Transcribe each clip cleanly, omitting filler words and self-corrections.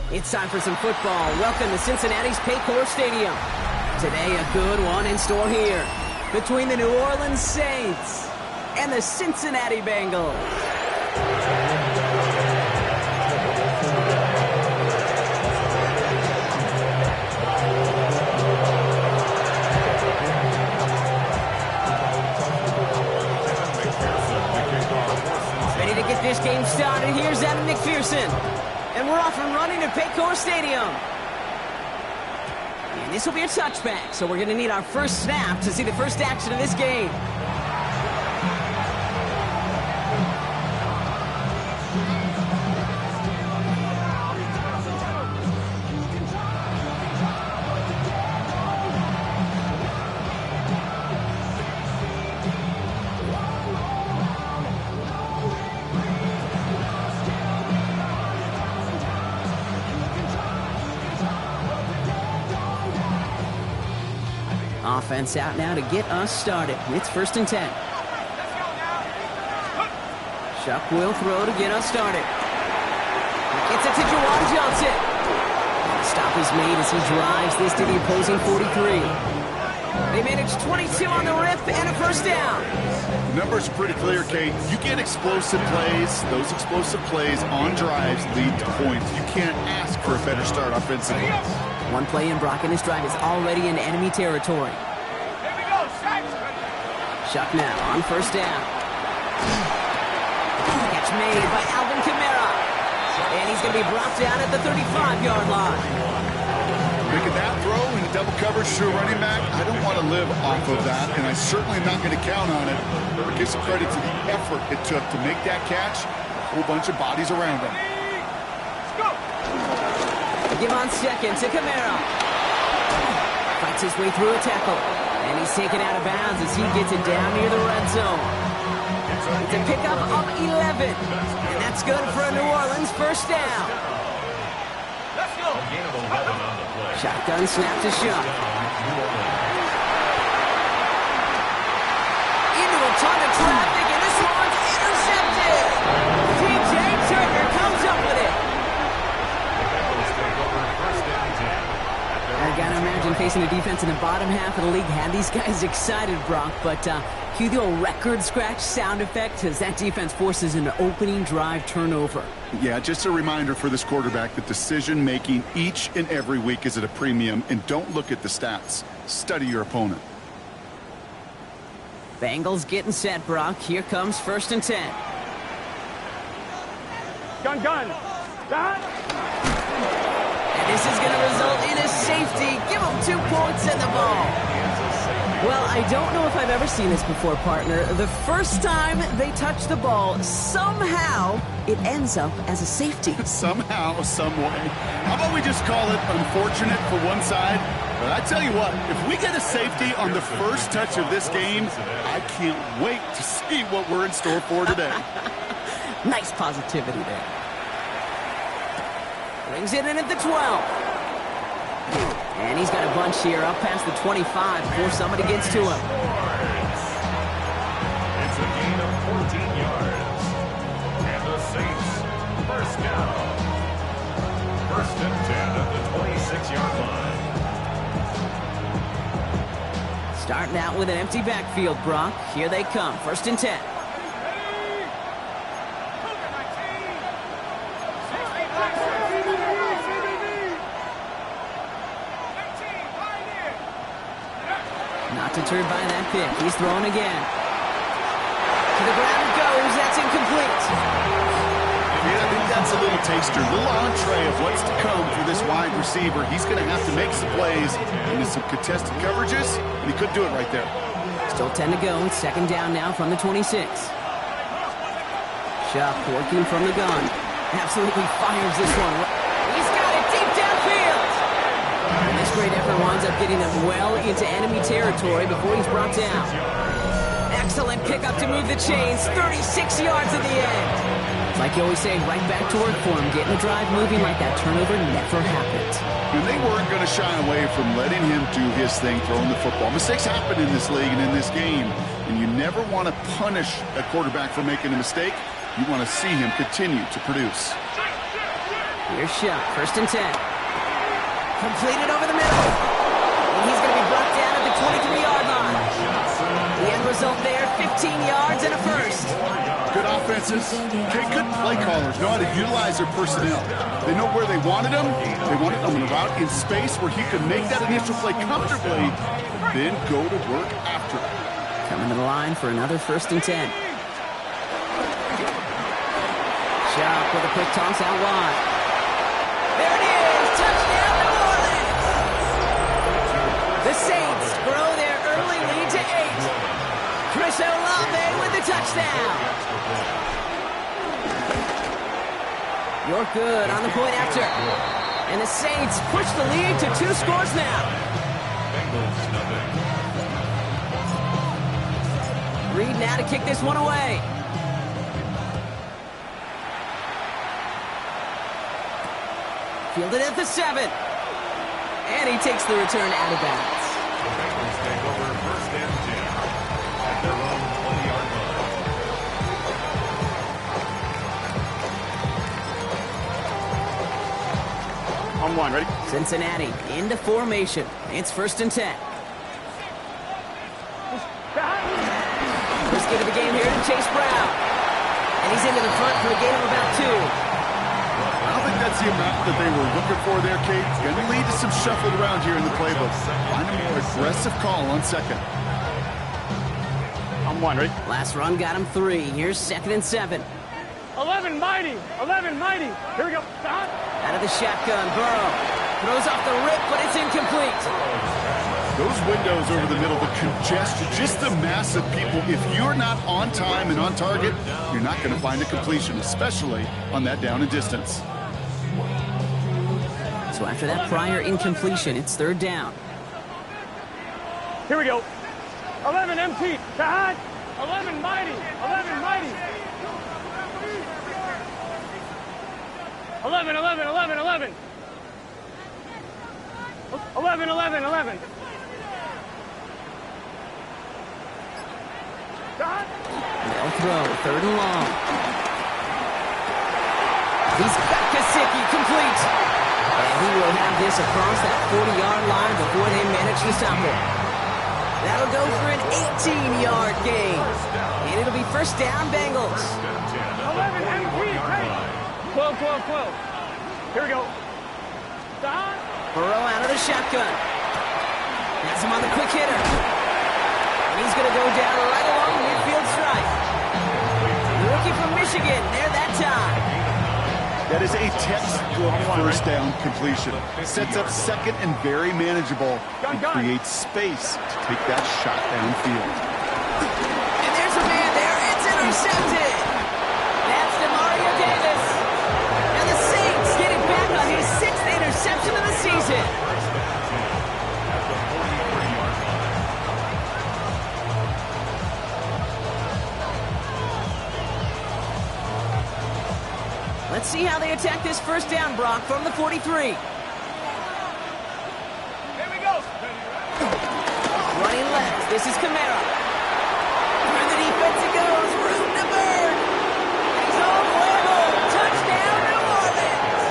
It's time for some football. Welcome to Cincinnati's Paycor Stadium. Today, a good one in store here between the New Orleans Saints and the Cincinnati Bengals. Ready to get this game started. Here's Adam McPherson. And we're off and running at Paycor Stadium. And this will be a touchback, so we're going to need our first snap to see the first action of this game. Offense out now to get us started. It's 1st and 10. Chuck will throw to get us started. Gets it to Juwan Johnson. And a stop is made as he drives this to the opposing 43. They manage 22 on the rip and a first down. The numbers are pretty clear, Kate. You get explosive plays. Those explosive plays on drives lead to points. You can't ask for a better start offensively. One play in Brock, and his drive is already in enemy territory. Chuck now on first down. Catch made by Alvin Kamara. And he's going to be brought down at the 35-yard line. Making that throw in a double coverage to a running back, I don't want to live off of that, and I certainly am not going to count on it. But give some credit to the effort it took to make that catch. A whole bunch of bodies around him. Give on second to Kamara. Fights his way through a tackle. And he's taken out of bounds as he gets it down near the red zone. It's a pickup of 11. And that's good for a New Orleans first down. Let's go. Shotgun snap to Chuck. Into a ton of traffic, and this one's intercepted. DJ Turner comes up with it. I gotta imagine facing a defense in the bottom half of the league had these guys excited, Brock, but cue the old record scratch sound effect as that defense forces an opening drive turnover. Yeah, just a reminder for this quarterback that decision-making each and every week is at a premium, and don't look at the stats. Study your opponent. Bengals getting set, Brock. Here comes 1st and 10. Gun. This is going to result in a safety. Give them 2 points and the ball. Well, I don't know if I've ever seen this before, partner. The first time they touch the ball, somehow it ends up as a safety. Somehow, some way. How about we just call it unfortunate for one side? But I tell you what, if we get a safety on the first touch of this game, I can't wait to see what we're in store for today. Nice positivity there. Brings it in at the 12. And he's got a bunch here up past the 25 before somebody gets to him. It's a gain of 14 yards. And the Saints, first down. 1st and 10 at the 26-yard line. Starting out with an empty backfield, Brock. Here they come. 1st and 10. Deterred by that pick. He's throwing again. To the ground it goes. That's incomplete. Yeah, I think that's a little taster, a little entree of what's to come for this wide receiver. He's going to have to make some plays into some contested coverages, and he could do it right there. Still 10 to go. It's 2nd down now from the 26. Chuck working from the gun. Absolutely fires this one. He's got it deep downfield. And this great effort winds up getting them well into enemy territory before he's brought down. Excellent pickup to move the chains. 36 yards at the end. It's like you always say, right back to work for him. Getting the drive moving like that turnover never happened. And they weren't going to shy away from letting him do his thing, throwing the football. Mistakes happen in this league and in this game. And you never want to punish a quarterback for making a mistake. You want to see him continue to produce. Here's Shuck, 1st and 10. Completed over the middle. And he's going to be brought down at the 23-yard line. The end result there, 15 yards and a first. Good offenses. Okay, good play callers know how to utilize their personnel. They know where they wanted him. They wanted him in a route in space where he could make that initial play comfortably, then go to work after it. Coming to the line for another 1st and 10. Shuck with a quick toss out wide. There it is! Touchdown, New Orleans! The Saints grow their early lead to 8. Chris Olave with the touchdown. You're good on the point after. And the Saints push the lead to 2 scores now. Reed now to kick this one away. Fielded at the 7. And he takes the return out of bounds. The Bengals take over 1st and 10 at their own 20-yard line. On one, ready? Cincinnati into formation. It's 1st and 10. First get of the game here to Chase Brown. And he's into the front for a gain of about 2. I don't think that's the amount that they were looking for there, Kate. It's going to lead to some shuffling around here in the playbook. Find a more aggressive call on 2nd. On 1, ready? Last run got him 3. Here's 2nd and 7. 11 mighty. 11 mighty. Here we go. Stop. Out of the shotgun, Burrow. Throws off the rip, but it's incomplete. Those windows over the middle, the congestion, just the mass of people. If you're not on time and on target, you're not going to find a completion, especially on that down and distance. So after that prior incompletion, it's 3rd down. Here we go. 11 empty. Kahad. 11 mighty. 11 mighty. 11, 11, 11, 11. 11, 11, 11. They'll throw, 3rd and long. He's got Gesicki, complete. And he will have this across that 40-yard line before they manage to stop him. That'll go for an 18-yard gain. And it'll be 1st down, Bengals. 11 MP, 12, 12, 12. Here we go. Burrow out of the shotgun. Has him on the quick hitter. And he's going to go down right along midfield stripe. The rookie from Michigan, there that time. That is a textbook 1st down completion. Sets up 2nd and very manageable. And creates space to take that shot downfield. And there's a man there. It's intercepted. That's DeMario Davis. And the Saints getting back on his 6th interception of the season. Let's see how they attack this 1st down, Brock, from the 43. Here we go. Running left. This is Kamara. Through the defense it goes. Room to burn. He's on level. Touchdown, New Orleans.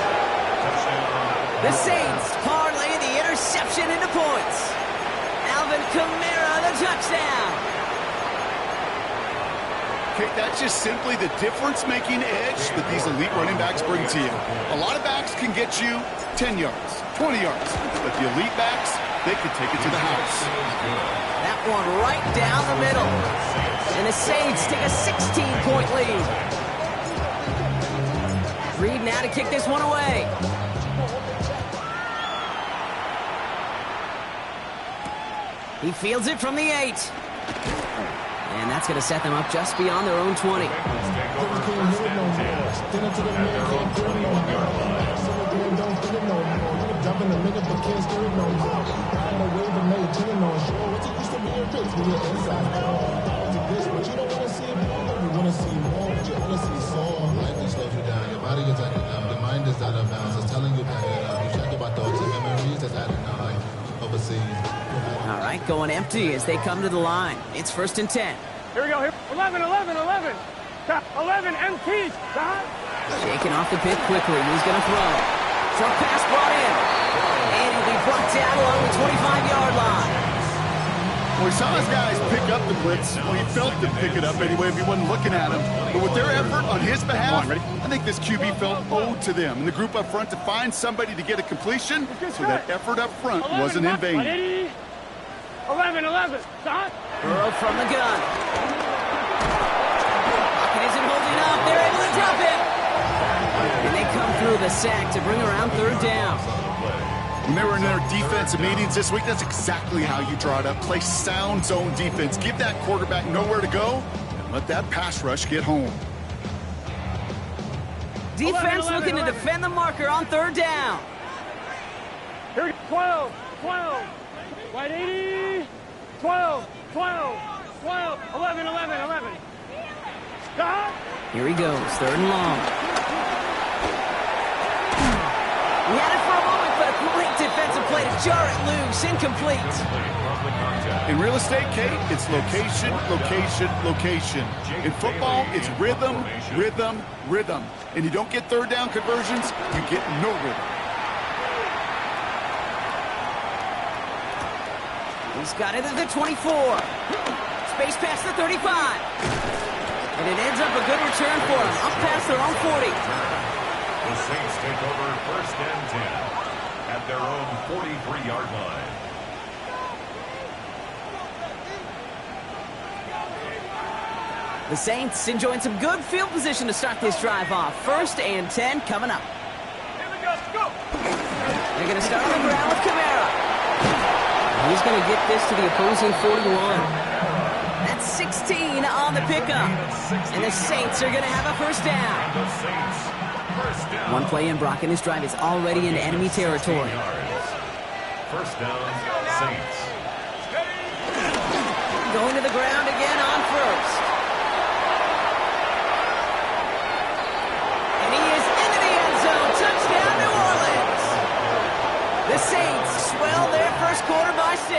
The Saints parlay the interception into points. Alvin Kamara, the touchdown. Okay, that's just simply the difference-making edge that these elite running backs bring to you. A lot of backs can get you 10 yards, 20 yards, but the elite backs, they can take it to the house. That one right down the middle. And the Saints take a 16-point lead. Reed now to kick this one away. He fields it from the 8. And that's going to set them up just beyond their own 20. All right, going empty as they come to the line. It's 1st and 10. Here we go. Here. 11, 11, 11. 11 empty. Shaking off the pit quickly. He's going to throw. Short pass brought in. And he'll be brought down along the 25-yard line. Well, we saw his guys pick up the blitz. Well, he felt them pick it up anyway if he wasn't looking at him. But with their effort on his behalf, I think this QB felt owed to them. And the group up front to find somebody to get a completion, so that effort up front wasn't in vain. 11. Stop. Burrow from the gun. Pocket isn't holding up. They're able to drop it. And they come through the sack to bring around third down. When they were in their defensive meetings this week, that's exactly how you draw it up. Play sound zone defense. Give that quarterback nowhere to go, and let that pass rush get home. Defense looking to defend the marker on third down. Here, 12. White 80. 12. 11. Stop. Here he goes, third and long. He had it for a moment, but a great defensive play to jar it loose, incomplete. In real estate, Kate, it's location, location, location. In football, it's rhythm, rhythm, rhythm. And you don't get third down conversions, you get no rhythm. He's got it at the 24. Space past the 35. And it ends up a good return for him, up past their own 40. The Saints take over first and 10 at their own 43-yard line. The Saints enjoying some good field position to start this drive off. First and 10 coming up. Here we go. They're going to start on the ground with Kamara. He's going to get this to the opposing 41. That's 16 on the pickup. And the Saints are going to have a first down. One play in, Brock, and this drive is already into enemy territory. First down, Saints. Going to the ground again on first. And he is into the end zone. Touchdown, New Orleans. The Saints swell their first quarter by 6.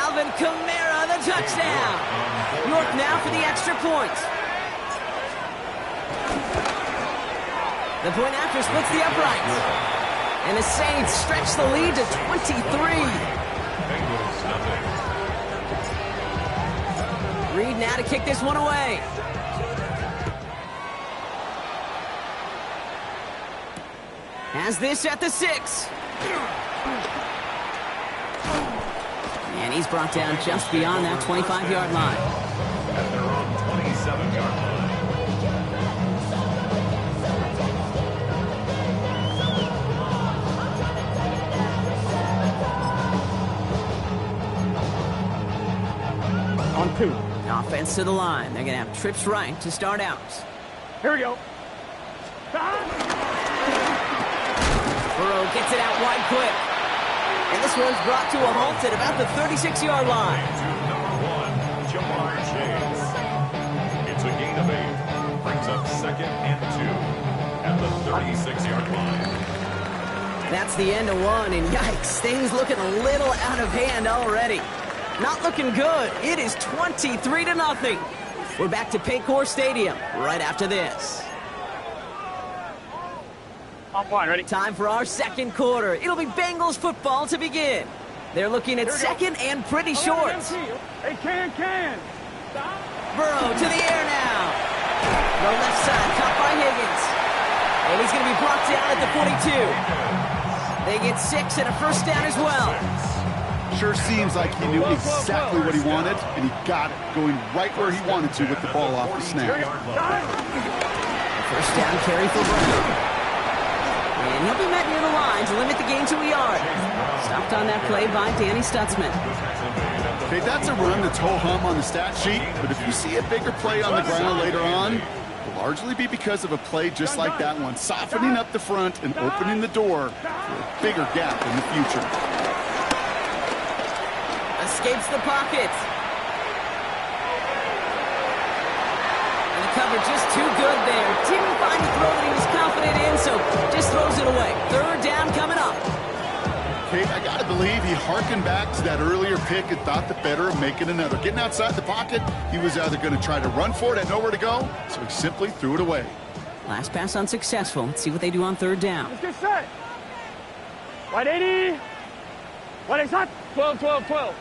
Alvin Kamara, the touchdown. York now for the extra point. The point after splits the uprights. And the Saints stretch the lead to 23. Bengals, nothing. Reed now to kick this one away. Has this at the 6. And he's brought down just beyond that 25-yard line. At their own 27-yard line. On 2. Offense to the line. They're going to have trips right to start out. Here we go. Burrow gets it out wide quick. And this one's brought to a halt at about the 36-yard line. Number 1, Jamar Chase. It's a gain of 8. Brings up second and 2 at the 36-yard line. That's the end of one, and yikes, things looking a little out of hand already. Not looking good. It is 23-0. We're back to Paycor Stadium right after this. On one, ready? Time for our second quarter. It'll be Bengals football to begin. They're looking at second and pretty short. Hey, can. Burrow to the air now. The left side, caught by Higgins. And he's going to be brought down at the 42. They get 6 and a first down as well. Sure seems like he knew exactly what he wanted, and he got it, going right where he wanted to with the ball off the snap. First down carry for Brown. And he'll be met near the line to limit the gain to a yard. Stopped on that play by Danny Stutzman. Okay, that's a run that's ho-hum on the stat sheet, but if you see a bigger play on the ground later on, it'll largely be because of a play just like that one, softening up the front and opening the door for a bigger gap in the future. Escapes the pocket. And the cover just too good there. Didn't find the throw that he was confident in, so just throws it away. Third down coming up. Kate, I got to believe he harkened back to that earlier pick and thought the better of making another. Getting outside the pocket, he was either going to try to run for it and nowhere to go, so he simply threw it away. Last pass unsuccessful. Let's see what they do on third down. Let's get set. 180. What is that? 12, 12, 12.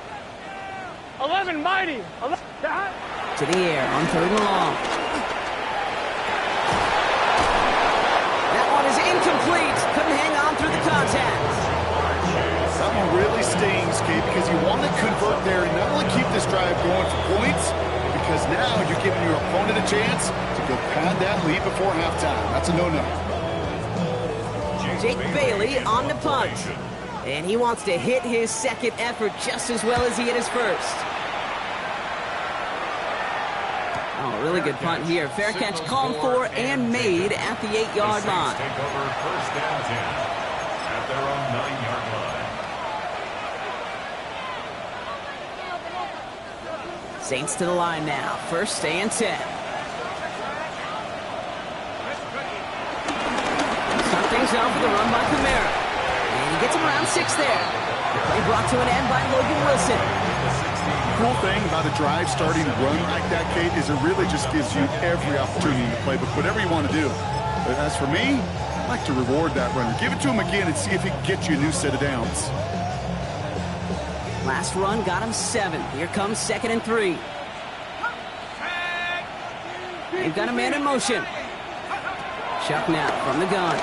11, mighty. 11. To the air on third and long. That one is incomplete. Couldn't hang on through the contact. That one really stings, Kate, because you want to convert there and not only keep this drive going for points, because now you're giving your opponent a chance to go pad that lead before halftime. That's a no-no. Jake Bailey on the punt. And he wants to hit his second effort just as well as he hit his first. Oh, really good punt here. Fair catch called for and made at the 8-yard line. Take over first down 10 at their own 9-yard line. Saints to the line now. First and 10. Start things off with a run by Kamara. And he gets him around 6 there. The play brought to an end by Logan Wilson. Cool thing about a drive starting to run like that, Kate, is it really just gives you every opportunity to play, but whatever you want to do. But as for me, I like to reward that runner. Give it to him again and see if he can get you a new set of downs. Last run got him 7. Here comes 2nd and 3. They've got a man in motion. Chuck now from the gun.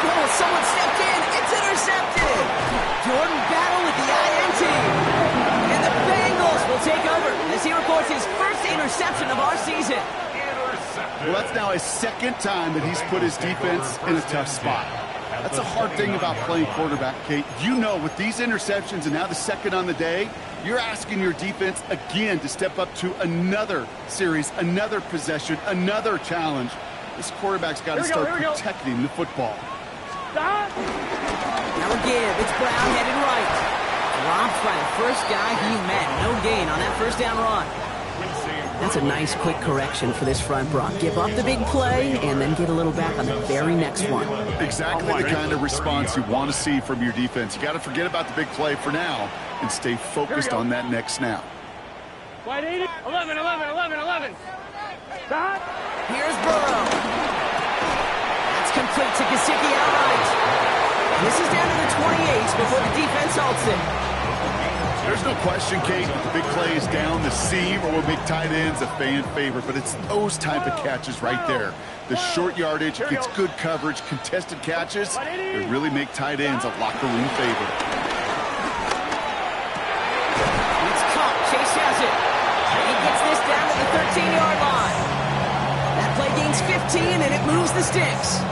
Oh, someone stepped in. It's intercepted. Jordan Battle with the INT. And the Bengals will take over as he records his first interception of our season. Well, that's now his second time that he's put his defense in a tough spot. That's a hard thing about playing quarterback, Kate. You know, with these interceptions and now the second on the day, you're asking your defense again to step up to another series, another possession, another challenge. This quarterback's got to start protecting the football. Stop. Now again, it's Brown headed right. Dropped by the first guy he met. No gain on that first down run. That's a nice quick correction for this front, Brock. Give up the big play and then get a little back on the very next one. Exactly the kind of response you want to see from your defense. You got to forget about the big play for now and stay focused on that next snap. 180. 11, 11, 11, 11. Stop. Here's Burrow. That's complete to Gesicki outright. This is down to the 28 before the defense halts it. There's no question, Kate, the big play is down the seam or will make tight ends a fan favorite, but it's those type of catches right there. The short yardage, gets good coverage, contested catches, they really make tight ends a locker room favorite. It's caught. Chase has it. He gets this down to the 13-yard line. That play gains 15, and it moves the sticks.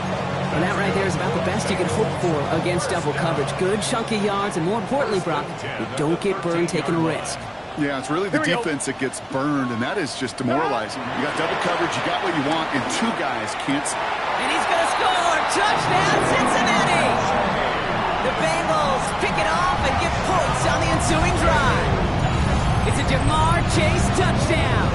And that right there is about the best you can hope for against double coverage. Good chunky yards, and more importantly, Brock, you don't get burned taking a risk. Yeah, it's really the defense that gets burned, and that is just demoralizing. You got double coverage, you got what you want, and two guys can't. And he's going to score! Touchdown, Cincinnati! The Bengals pick it off and get points on the ensuing drive. It's a Jamar Chase touchdown.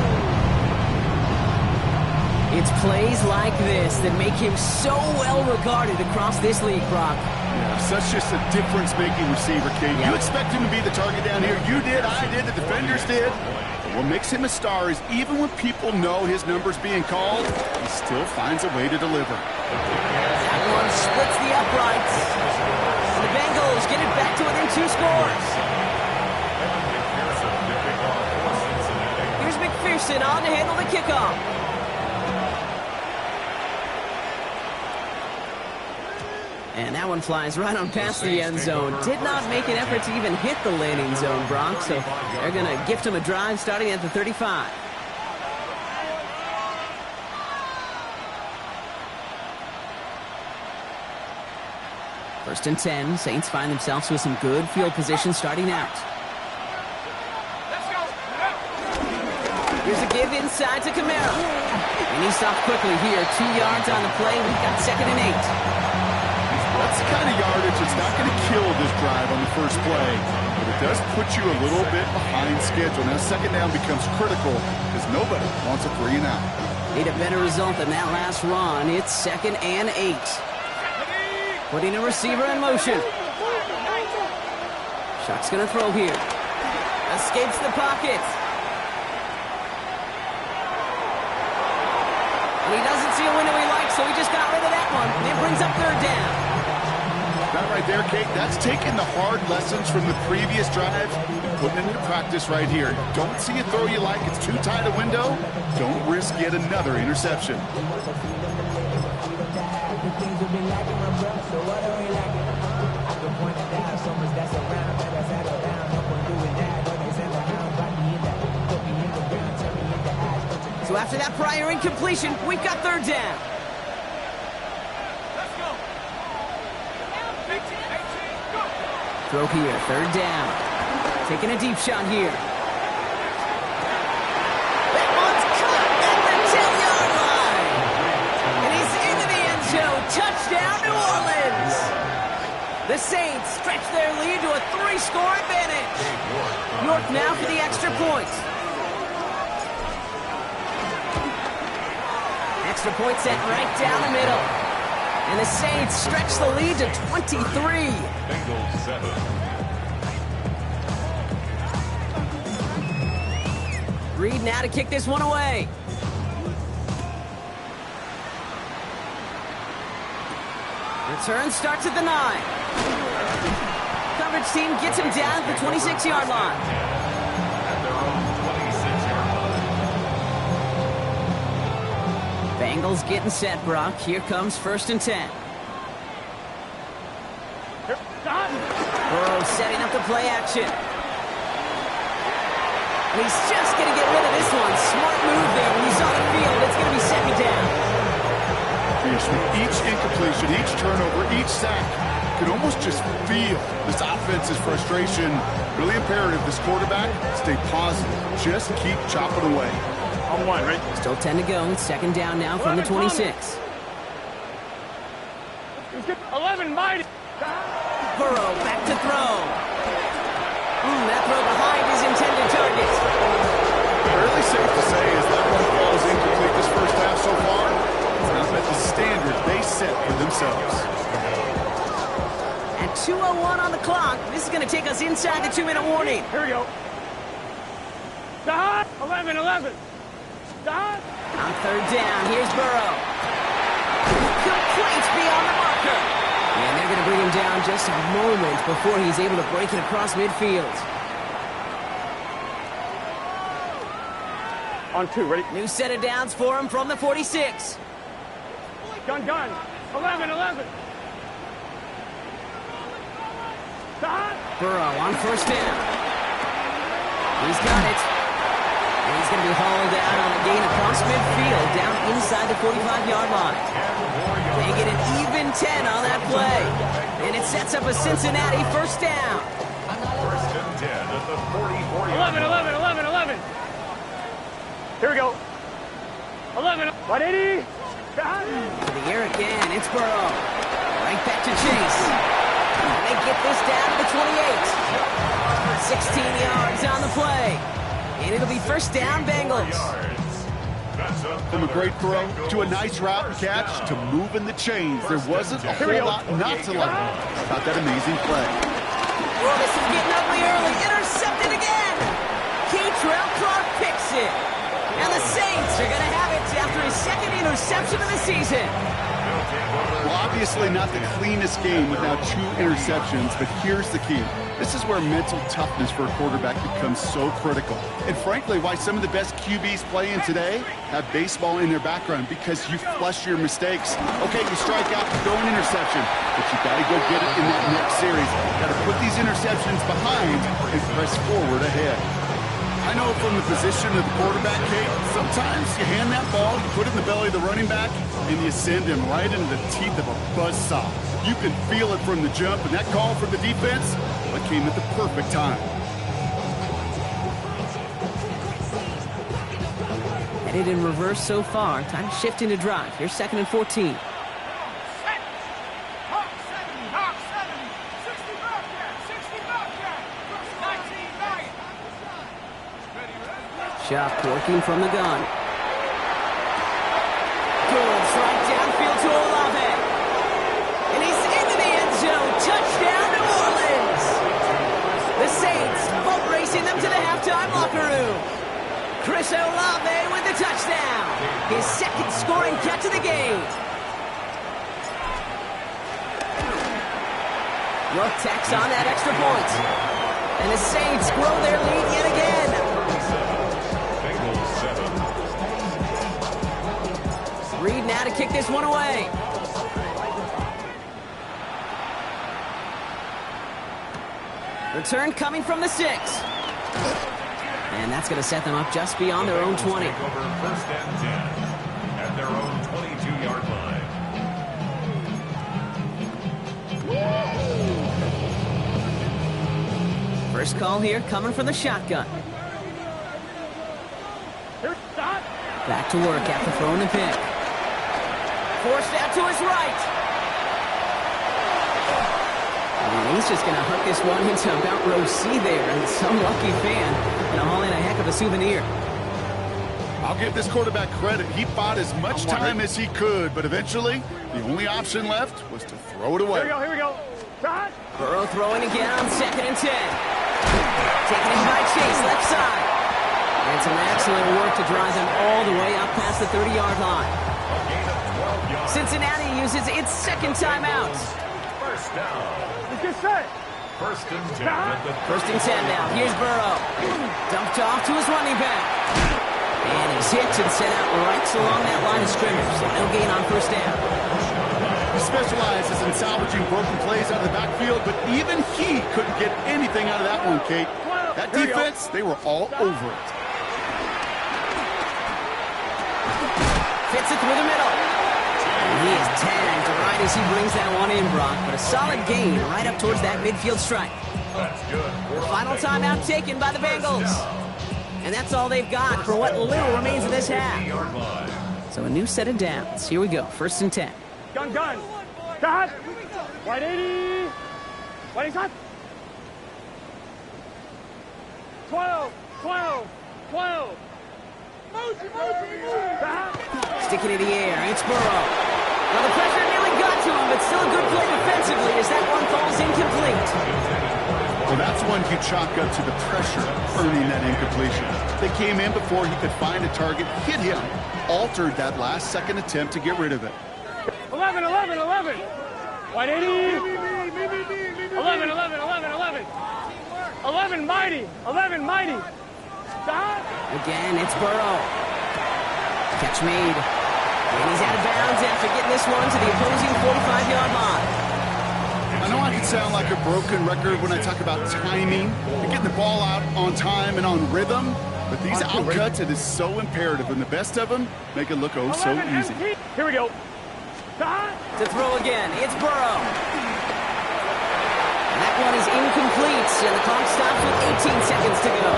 It's plays like this that make him so well regarded across this league, Brock. Yeah, such just a difference-making receiver, Kate. You expect him to be the target down here. You did, I did, the defenders did. But what makes him a star is even when people know his number's being called, he still finds a way to deliver. That one splits the uprights. And the Bengals get it back to within 2 scores. Here's McPherson on to handle the kickoff. And that one flies right on past the end zone. Did not make an effort to even hit the landing zone, Brock. So they're going to gift him a drive starting at the 35. First and 10. Saints find themselves with some good field position starting out. Here's a give inside to Kamara. And he stopped quickly here. 2 yards on the play. We've got 2nd and 8. That's the kind of yardage that's not going to kill this drive on the first play, but it does put you a little bit behind schedule. Now, second down becomes critical because nobody wants a 3 and out. Need a better result than that last run. It's 2nd and 8. Putting a receiver in motion. Shock's going to throw here. Escapes the pocket. And he doesn't see a window he likes, so he just got rid of that one. And it brings up third down. That right there, Kate, that's taking the hard lessons from the previous drive and putting it into practice right here. Don't see a throw you like, it's too tight a window. Don't risk yet another interception. So after that prior incompletion, we've got third down. Let's go. 18, go. Throw here, third down. Taking a deep shot here. That one's caught at the 10-yard line. And he's into the end zone. Touchdown, New Orleans. The Saints stretch their lead to a 3-score advantage. York now for the extra point. Extra point set right down the middle. And the Saints stretch the lead to 23. Bengals 7. Reed now to kick this one away. Return starts at the 9. Coverage team gets him down at the 26-yard line. At their own 26-yard line. Bengals getting set, Brock. Here comes 1st and 10. Burrow setting up the play action. And he's just going to get rid of this one. Smart move there when he saw the field. It's going to be 2nd down. Each incompletion, each turnover, each sack, you can almost just feel this offense's frustration. Really imperative, this quarterback, stay positive. Just keep chopping away. On one, right? Still 10 to go. 2nd down now from the 26. 11, mighty. Burrow back to throw. That throw behind his intended target. Fairly safe to say as that one falls incomplete this first half so far, it's not met the standard they set for themselves. At 2:01 on the clock, this is going to take us inside the 2-minute warning. Here we go. 11, 11. On 3rd down, here's Burrow. Complete beyond the marker. And they're going to bring him down just a moment before he's able to break it across midfield. On 2, ready? New set of downs for him from the 46. Gun. 11, 11. Burrow on 1st down. He's got it. And he's going to be hauled out on a gain across midfield, down inside the 45-yard line. They get an even 10 on that play. And it sets up a Cincinnati 1st down. 1st and 10 at the 44-yard 11, 11, 11, 11. Here we go. 11, 180. To the air again, it's Burrow. Right back to Chase. And they get this down to the 28. 16 yards on the play. And it'll be 1st down, Bengals. From a great throw to a nice route and catch to moving the chains. There wasn't a whole lot not to like about that amazing play. Oh, this is getting ugly early. Intercepted again. Keitrell Clark picks it. And the Saints are going to have it after his 2nd interception of the season. Well, obviously not the cleanest game without 2 interceptions, but here's the key. This is where mental toughness for a quarterback becomes so critical. And frankly, why some of the best QBs playing today have baseball in their background, because you flush your mistakes. Okay, you strike out, you throw an interception, but you got to go get it in that next series. Got to put these interceptions behind and press forward ahead. I know from the position of the quarterback, Kate, sometimes you hand that ball, you put it in the belly of the running back, and you send him right into the teeth of a buzzsaw. You can feel it from the jump, and that call for the defense, well, it came at the perfect time. Headed in reverse so far. Time to shift into drive. Here's 2nd and 14. Schaff working from the gun. Goods right downfield to Olave. And he's into the Chris Olave with the touchdown. His second scoring catch of the game. Look, tacks on that extra point. And the Saints grow their lead yet again. Reed now to kick this one away. Return coming from the 6. And that's going to set them up just beyond their own 20. Take over 1st and 10 at their own 22-yard line. First call here coming from the shotgun. Back to work after throwing the pick. Forced out to his right. And he's just going to hook this one into about row C there. And some lucky fan going to haul in a heck of a souvenir. I'll give this quarterback credit. He bought as much time as he could, but eventually the only option left was to throw it away. Here we go. Shot. Burrow throwing again on 2nd and 10. Taking him by Chase, left side. And some excellent work to drive him all the way up past the 30-yard line. Cincinnati uses its second timeout. First down. Let's get set. 1st and 10 at the 1st and 10 now. Here's Burrow. Dumped off to his running back. And he's hit and set out right along that line of scrimmage. So no gain on 1st down. He specializes in salvaging broken plays out of the backfield, but even he couldn't get anything out of that one, Kate. That defense, they were all over it. Fits it through the middle. And he is tagged right as he brings that one in, Brock. But a solid gain right up towards that midfield stripe. That's good. The final timeout taken by the Bengals. And that's all they've got for what little remains of this half. So a new set of downs. Here we go. 1st and 10. Gun. Shot. White 80. White shot. 12. Sticking in the air. It's Burrow. Well, the pressure nearly got to him, but still a good play defensively as that one falls incomplete. Well, that's one you chalk up to the pressure earning that incompletion. They came in before he could find a target, hit him, altered that last second attempt to get rid of it. 11. White 80. 11. 11 mighty. Shot. Again, it's Burrow. Catch made. And he's out of bounds after getting this one to the opposing 45-yard line. I know I can sound like a broken record when I talk about timing and getting the ball out on time and on rhythm, but these outcuts, it is so imperative, and the best of them make it look oh so easy. Here we go. Shot. To throw again, it's Burrow. And that one is incomplete, and the clock stops with 18 seconds to go.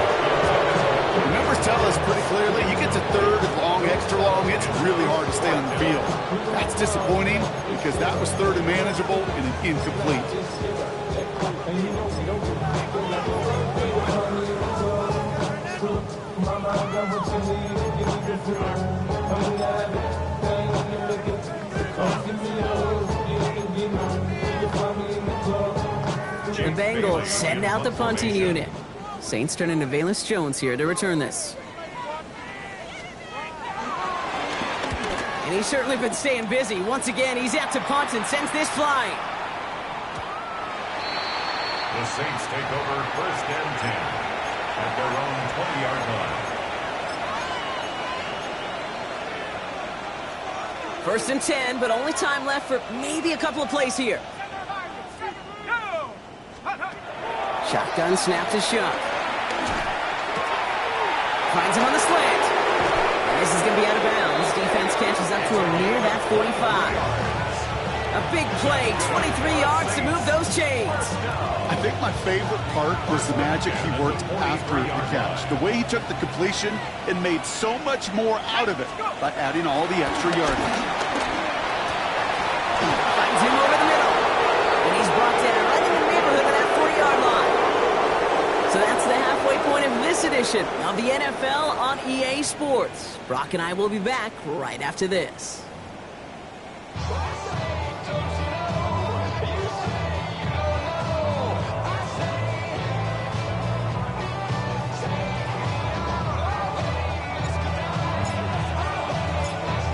The numbers tell us pretty clearly, you get to 3rd and long, extra long, it's really hard to stay on the field. That's disappointing because that was 3rd and manageable and an incomplete. The Bengals send out the punting unit. Saints turn into Valence Jones here to return this. And he's certainly been staying busy. Once again, he's out to punt and sends this flying. The Saints take over 1st and 10 at their own 20-yard line. 1st and 10, but only time left for maybe a couple of plays here. Shotgun snap to Shuck. Finds him on the slant. And this is going to be out of bounds. Defense catches up to him near that 45. A big play, 23 yards to move those chains. I think my favorite part was the magic he worked after the catch. The way he took the completion and made so much more out of it by adding all the extra yardage. Finds him over the middle. And he's brought down right in the neighborhood of that 40-yard line. So that's the halfway point of this edition of the NFL on EA Sports. Brock and I will be back right after this.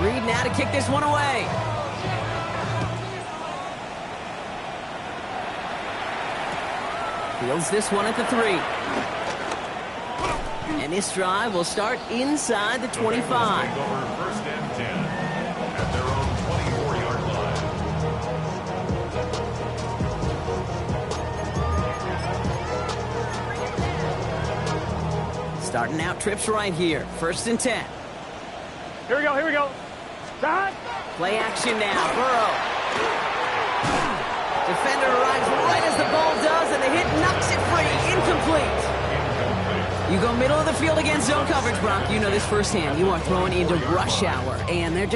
Reed now to kick this one away. Fields this one at the 3. And this drive will start inside the 25. First and 10 at their own 24-yard line. Starting out trips right here. First and 10. Here we go, here we go. Shot. Play action now. Burrow. Defender arrives right as the ball does, and the hit knocks it free. Incomplete. You go middle of the field against zone coverage, Brock. You know this firsthand. You are throwing into rush hour, and there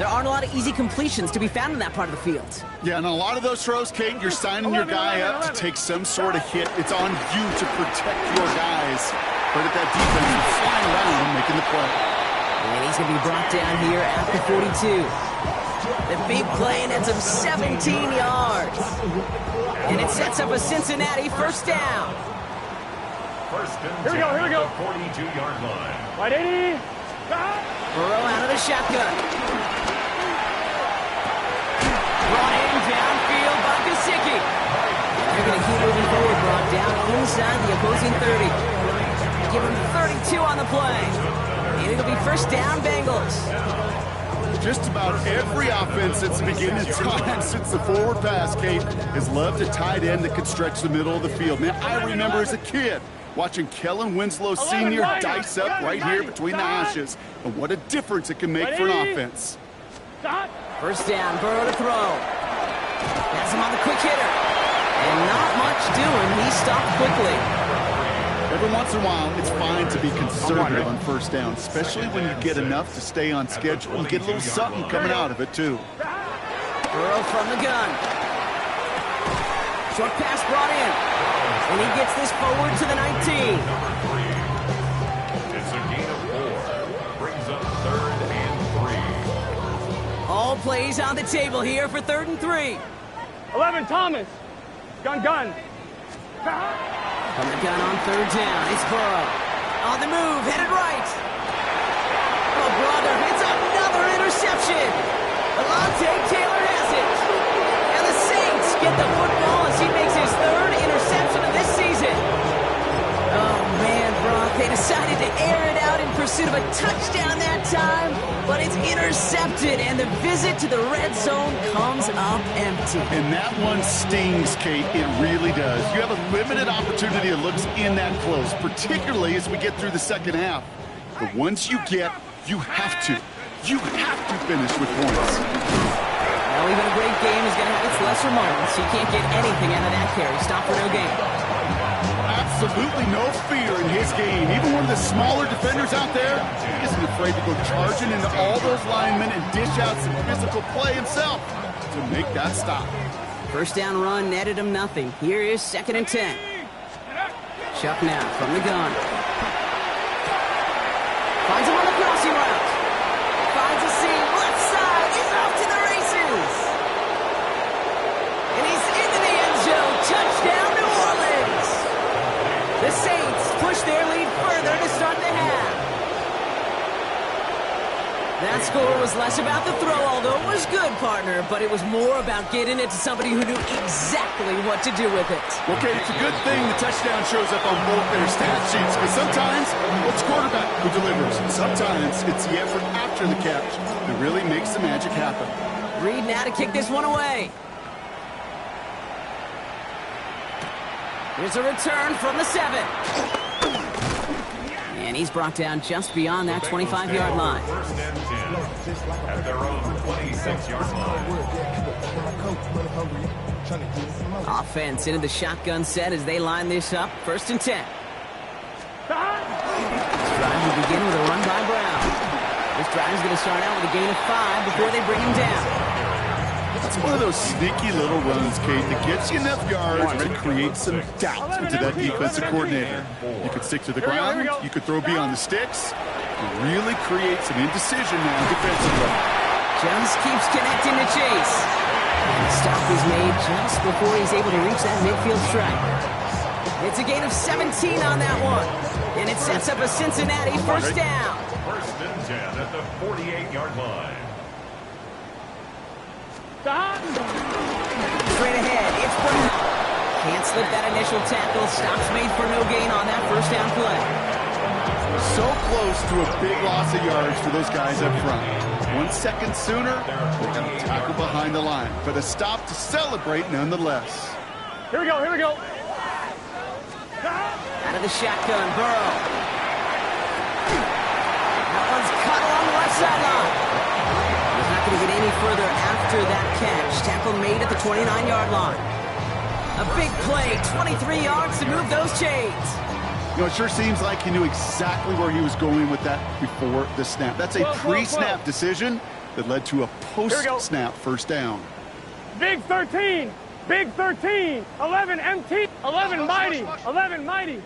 aren't a lot of easy completions to be found in that part of the field. Yeah, and a lot of those throws, Kate, you're signing your guy up to take some sort of hit. It's on you to protect your guys. But at that defense, you're flying around making the play. And he's going to be brought down here at the 42. The big play, and it's of 17 yards. And it sets up a Cincinnati first down. First and 10 Here we go. 42-yard line. Right 80. Shot. Burrow out of the shotgun. Brought in downfield by Gesicki. They're going to keep moving forward, Brock, down inside the opposing 30. Give him 32 on the play. And it'll be first down, Bengals. Just about every offense since the beginning of time, since the forward pass, Kate, has loved a tight end that could stretch the middle of the field. Man, I remember as a kid watching Kellen Winslow Sr. dice up right here between the hashes. And what a difference it can make for an offense. First down, Burrow to throw. Has him on the quick hitter. And not much doing. He stopped quickly. Every once in a while, it's fine to be conservative on first down, especially when you get enough to stay on schedule. You get a little something coming out of it, too. Burrow from the gun. Short pass brought in. And he gets this forward to the 19. It's a gain of 4. Brings up 3rd and 3. All plays on the table here for 3rd and 3. 11, Thomas. Gun. From the gun on 3rd down, it's Burrow. On the move, headed right. Oh, brother, it's another interception. Alontae Taylor has it. And the Saints get the football as he makes his 3rd interception of this season. Oh, man, Brock, they decided to air it out in pursuit of a touchdown that time, but it's intercepted, and the visit to the red zone comes up empty. And that one stings, Kate. It really does. You have a limited opportunity that looks in that close, particularly as we get through the second half. But once you get, you have to finish with points. Well, even a great game is going to have its lesser moments. You can't get anything out of that carry. Stop for no gain. Absolutely no fear in his game. Even one of the smaller defenders out there, he isn't afraid to go charging into all those linemen and dish out some physical play himself to make that stop. First down run netted him nothing. Here is 2nd and 10. Chuck now from the gun. Finds him on the crossing route. Finds a seam. Left side. He's off to the races. And he's into the end zone. Touchdown, New Orleans. The Saints push their lead further to start the half. That score was less about the throw, although it was good, partner, but it was more about getting it to somebody who knew exactly what to do with it. Okay, it's a good thing the touchdown shows up on both their stat sheets, because sometimes it's quarterback who delivers. Sometimes it's the effort after the catch that really makes the magic happen. Reed now to kick this one away. Here's a return from the 7. And he's brought down just beyond that 25-yard line. First and 10 at their own 26-yard line. Offense into the shotgun set as they line this up. 1st and 10. This drive will begin with a run by Brown. This drive is going to start out with a gain of 5 before they bring him down. It's one of those sneaky little runs, Kate, that gets you enough yards to create some doubt into that defensive coordinator. You could stick to the ground, you could throw beyond the sticks. It really creates an indecision now defensively. Just keeps connecting to Chase. And the stop is made just before he's able to reach that midfield stripe. It's a gain of 17 on that one. And it sets up a Cincinnati first down. First and 10 at the 48-yard line. Stop. Straight ahead, it's Brown. Can't slip that initial tackle. Stops made for no gain on that first down play. So close to a big loss of yards for those guys up front. 1 second sooner, they're going to tackle behind the line. But a stop to celebrate nonetheless. Here we go, here we go. Out of the shotgun, Burrow. That one's cut along the left sideline. He's not going to get any further after that catch. Tackle made at the 29-yard line. A big play, 23 yards to move those chains. You know, it sure seems like he knew exactly where he was going with that before the snap. That's a pre-snap decision that led to a post-snap first down. Big 13. Big 13. 11 MT. 11 mighty. 11 mighty.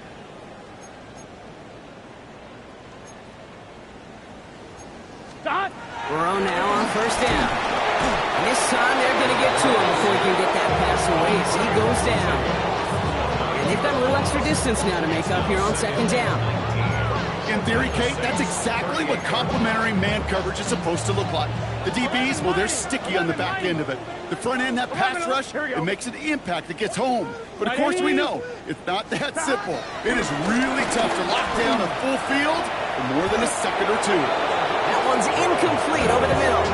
Stop. Burrow now on first down. And this time they're going to get to him before he can get that pass away as he goes down. And they've got a little extra distance now to make up here on second down. In theory, Kate, that's exactly what complementary man coverage is supposed to look like. The DBs, well, they're sticky on the back end of it. The front end, that pass rush, it makes an impact that gets home. But of course we know, it's not that simple. It is really tough to lock down a full field for more than a second or two. That one's incomplete over the middle.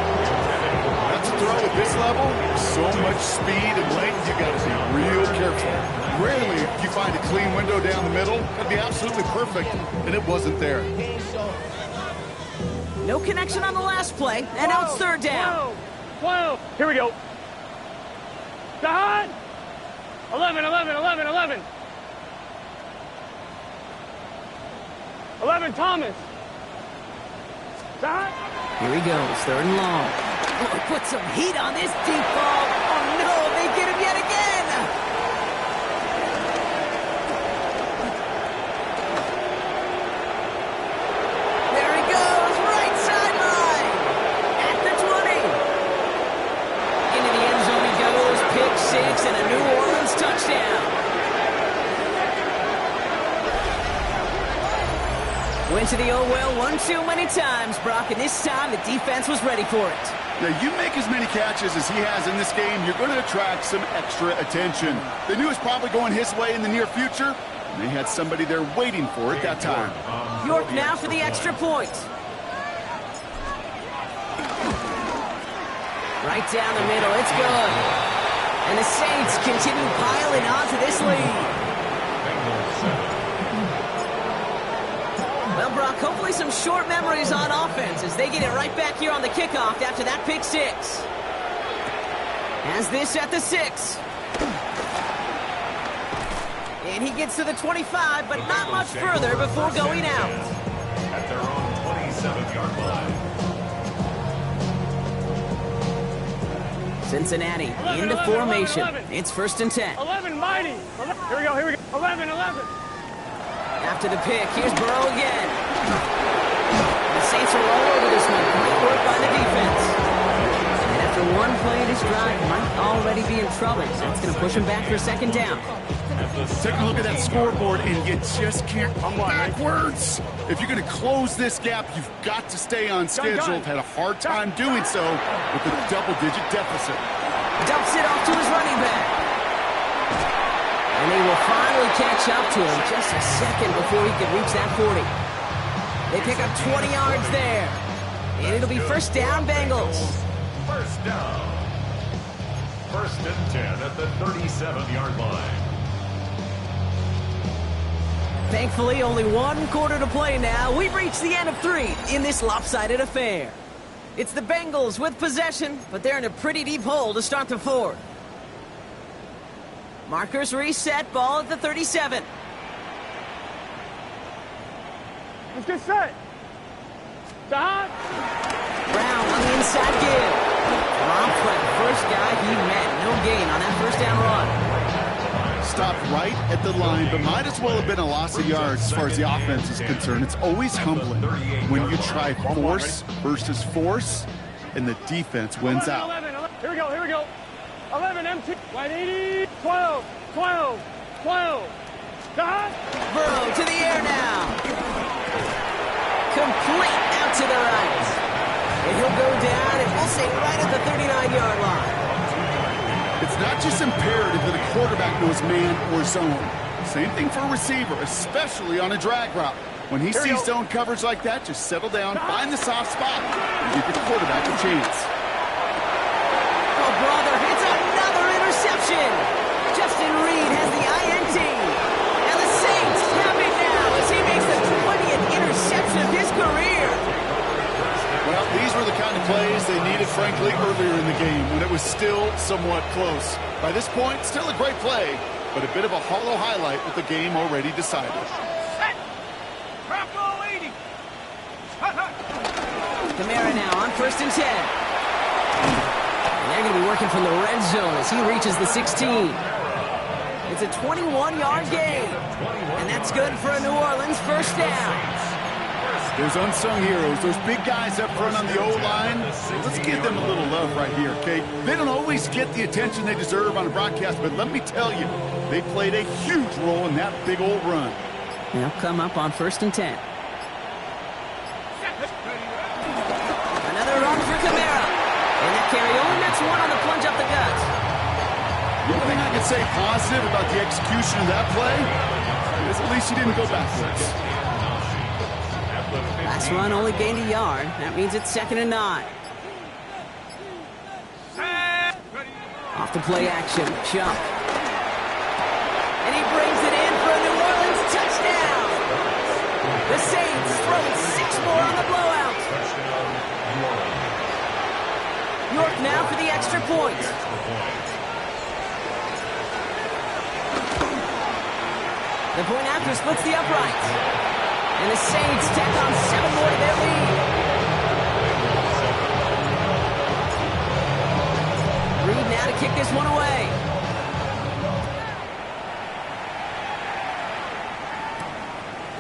That's a throw at this level. So much speed and length, you got to be real careful. Rarely do you find a clean window down the middle. That'd be absolutely perfect, and it wasn't there. No connection on the last play, and now it's third down. 12. Here we go. Dot. 11, 11, 11, 11. 11, Thomas. Dot. Here he goes, third and long. Oh, put some heat on this deep ball. Oh, no, they get him yet again. There he goes, right sideline. At the 20. Into the end zone he goes, pick six, and a New Orleans touchdown. Went to the oh well one too many times, Brock, and this time the defense was ready for it. Now, you make as many catches as he has in this game, you're going to attract some extra attention. They knew it was probably going his way in the near future, and they had somebody there waiting for it that time. York now for the extra point. Right down the middle, it's good. And the Saints continue piling on to this lead. Well, Brock, hopefully some short memories on offense as they get it right back here on the kickoff after that pick six. Has this at the 6. And he gets to the 25, but not much further before going out. At their own 27-yard line. Cincinnati 11, into 11, formation. 11, 11. It's first and 10. 11 mighty. Here we go, here we go. 11, 11. After the pick, here's Burrow again. The Saints are all over this one. Great work by the defense. And after one play of this drive, might already be in trouble. That's going to push him back for second down. Take a look at that scoreboard, and you just can't come backwards. If you're going to close this gap, you've got to stay on schedule. Had a hard time doing so with a double-digit deficit. Dumps it off to his running back. And they will finally catch up to him just a second before he can reach that 40. They pick up 20 yards there. And it'll be first down, Bengals. First down. First and 10 at the 37-yard line. Thankfully, only one quarter to play now. We've reached the end of 3 in this lopsided affair. It's the Bengals with possession, but they're in a pretty deep hole to start the fourth. Markers reset, ball at the 37. Let's get set. Stop. Brown on the inside give. Long play, first guy he met. No gain on that first down run. Stopped right at the line, but might as well have been a loss of yards as far as the offense is concerned. It's always humbling when you try force versus force, and the defense wins 11, out. 11, 11. Here we go, here we go. 11 MT. 180. 12, 12, 12. Stop. Burrow to the air now. Complete out to the right. And he'll go down, and we'll say right at the 39-yard line. It's not just imperative that a quarterback knows man or zone. Same thing for a receiver, especially on a drag route. When he sees zone coverage like that, just settle down, find the soft spot, and give your quarterback a chance. Oh, brother, it's another interception. Justin Reed has the INT. And the Saints have it now as he makes the 20th interception of his career. Well, these were the kind of plays they needed, frankly, earlier in the game when it was still somewhat close. By this point, still a great play, but a bit of a hollow highlight with the game already decided. Kamara now on 1st and 10. And they're going to be working from the red zone as he reaches the 16. It's a 21-yard gain. And that's good for a New Orleans first down. Those unsung heroes, those big guys up front on the O-line, let's give them a little love right here, okay? They don't always get the attention they deserve on a broadcast, but let me tell you, they played a huge role in that big old run. They'll come up on 1st and 10. Another run for Kamara. And that carry only makes one on the plunge up the gut. The only thing I can say positive about the execution of that play is at least he didn't go backwards. Last run only gained a yard. That means it's 2nd and 9. Off the play action. Jump. And he brings it in for a New Orleans touchdown. The Saints throwing 6 more on the blowout. York now for the extra point. The point after splits the uprights. And the Saints tack on 7 more to their lead. Reed now to kick this one away.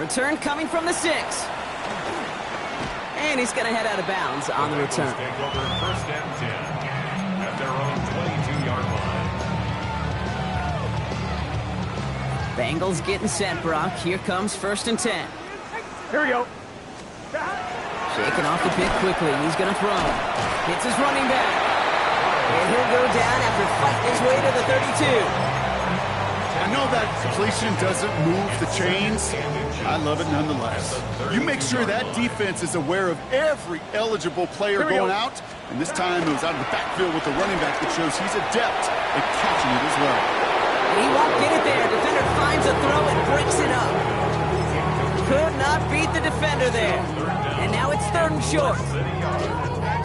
Return coming from the 6. And he's going to head out of bounds on the return. Take over 1st and 10 at their own 22-yard line. Bengals getting set, Brock. Here comes 1st and 10. Here we go. Shaking off the pick quickly. He's going to throw. Hits his running back. And he'll go down after fighting his way to the 32. I know that completion doesn't move the chains. I love it nonetheless. You make sure that defense is aware of every eligible player going out. And this time it was out of the backfield with the running back that shows he's adept at catching it as well. And he won't get it there. Defender finds a throw and breaks it up. Could not beat the defender there. And now it's 3rd and short.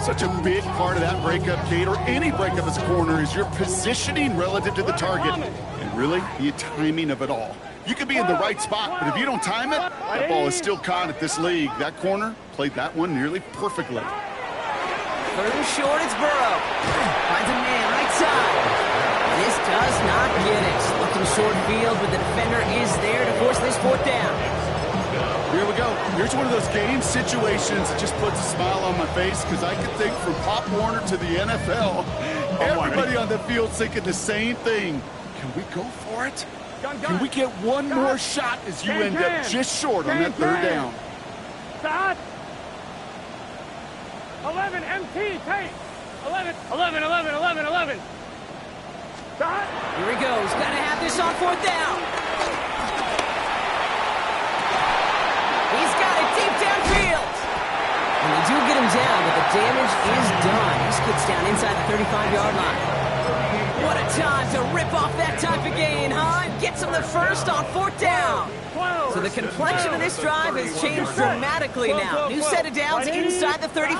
Such a big part of that breakup, Kate, or any breakup as a corner, is your positioning relative to the target. And really, the timing of it all. You could be in the right spot, but if you don't time it, that ball is still caught at this league. That corner played that one nearly perfectly. 3rd and short, it's Burrow. Finds a man right side. This does not get it. Looking short field, but the defender is there to force this 4th down. Here we go. Here's one of those game situations that just puts a smile on my face because I can think from Pop Warner to the NFL, everybody on the field thinking the same thing. Can we go for it? Can we get one more shot as you end up just short on that 3rd down? Stop. 11 MT, take. 11. Stop. Here he goes. Got to have this on 4th down. He's got it deep downfield. And they do get him down, but the damage is done. He skips down inside the 35-yard line. What a time to rip off that type of gain, huh? And gets him the first on 4th down. So the complexion of this drive has changed dramatically now. New set of downs inside the 35.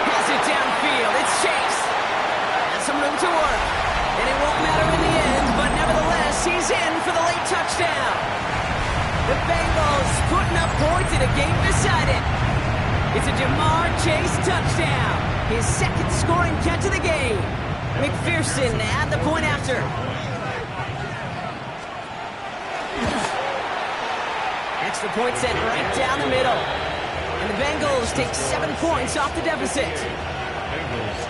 Has it downfield. It's Chase. Has some room to work. And it won't matter in the end, but nevertheless, he's in for the late touchdown. The Bengals putting up points in a game decided. It's a Jamar Chase touchdown. His 2nd scoring catch of the game. McPherson at the point after. Extra point set right down the middle. And the Bengals take 7 points off the deficit. Bengals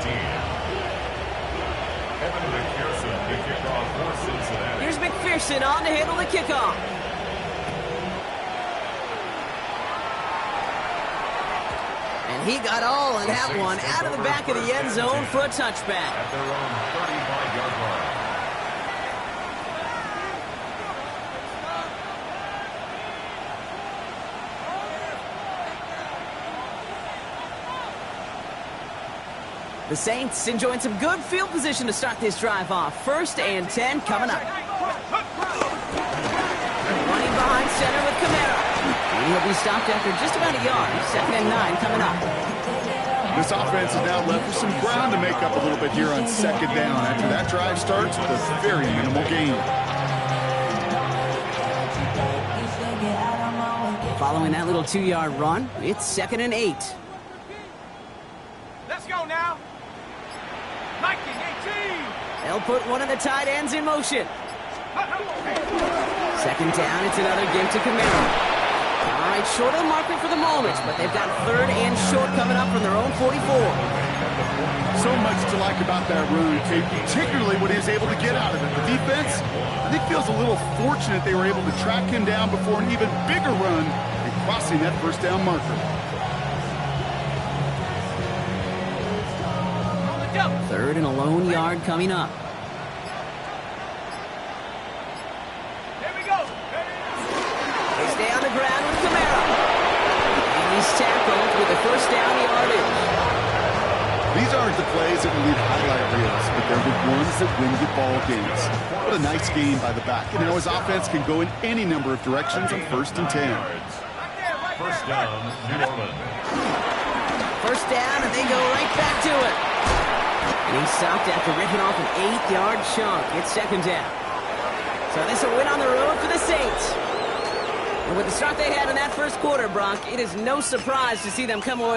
14. Here's McPherson on to handle the kickoff. And He got all in that one out of the back of the end zone for a touchback. At their own 35-yard line. The Saints enjoying some good field position to start this drive off. 1st and 10 coming up. Running behind center with Kamara. He'll be stopped after just about a yard. 2nd and 9 coming up. This offense is now left with some ground to make up a little bit here on 2nd down. After that drive starts with a very minimal gain. Following that little 2-yard run, it's 2nd and 8. Let's go now. 1918. They'll put one of the tight ends in motion. 2nd down, it's another give to Kamara. All right, short of the marker for the moment, but they've got 3rd and short coming up from their own 44. So much to like about that run, Kate, particularly what he was able to get out of it. The defense, I think, feels a little fortunate they were able to track him down before an even bigger run and crossing that 1st down marker. 3rd and a lone yard coming up. Here we go. They stay on the ground with Kamara. And he's tackled with the 1st down yardage. These aren't the plays that will lead highlight reels, but they're the ones that win you ball games. What a nice game by the back. And his offense can go in any number of directions on 1st and 10. 1st down, New Orleans. 1st down, and they go right back to it. And he's stopped after ripping off an 8-yard chunk. It's 2nd down. So this will win on the road for the Saints. And with the start they had in that 1st quarter, Brock, it is no surprise to see them come away